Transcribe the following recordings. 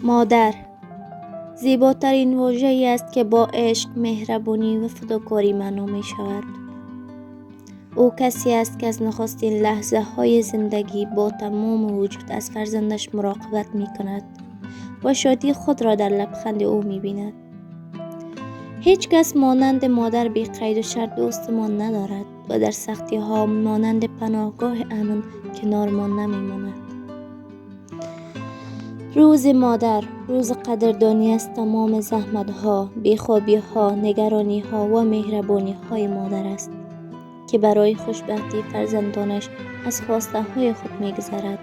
مادر زیباترین واژه‌ای است که با عشق، مهربانی و فداکاری معنا می شود. او کسی است که از نخستین لحظه های زندگی با تمام وجود از فرزندش مراقبت می کند و شادی خود را در لبخند او می بیند. هیچ کس مانند مادر بی قید و شرط دوستمان ندارد و در سختی ها مانند پناهگاه امن کنارمان نمی ماند. روز مادر روز قدردانی از تمام زحمت ها، بیخوابی ها، نگرانی ها و مهربانی های مادر است که برای خوشبختی فرزندانش از خواسته های خود می گذرد.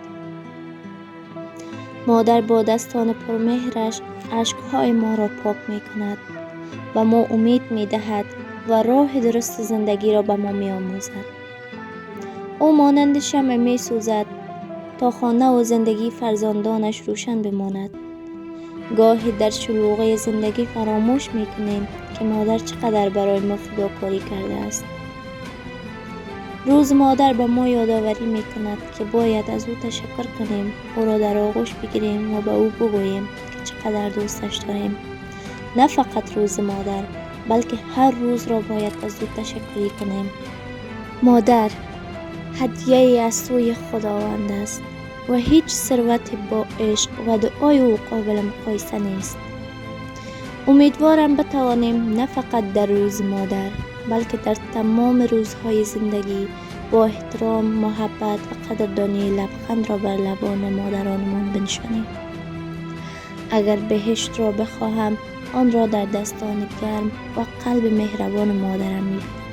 مادر با دستان پرمهرش اشکهای ما را پاک می کند و ما امید می دهد و راه درست زندگی را به ما می آموزد. او مانند شمع می سوزد تا خانه و زندگی فرزندانش روشن بماند. گاهی در شلوغی زندگی فراموش می کنیم که مادر چقدر برای ما فداکاری کرده است. روز مادر به ما یادآوری می کند که باید از او تشکر کنیم، او را در آغوش بگیریم و به او بگوییم که چقدر دوستش داریم. نه فقط روز مادر، بلکه هر روز را باید از او تشکری کنیم. مادر هدیه‌ای از سوی خداوند است و هیچ ثروت با عشق و دعای او قابل مقایسه نیست. امیدوارم بتوانیم نه فقط در روز مادر، بلکه در تمام روزهای زندگی با احترام، محبت و قدردانی لبخند را بر لبان مادرانمان بنشانیم. اگر بهشت را بخواهم، آن را در دستان گرم و قلب مهربان مادرم می‌بینم.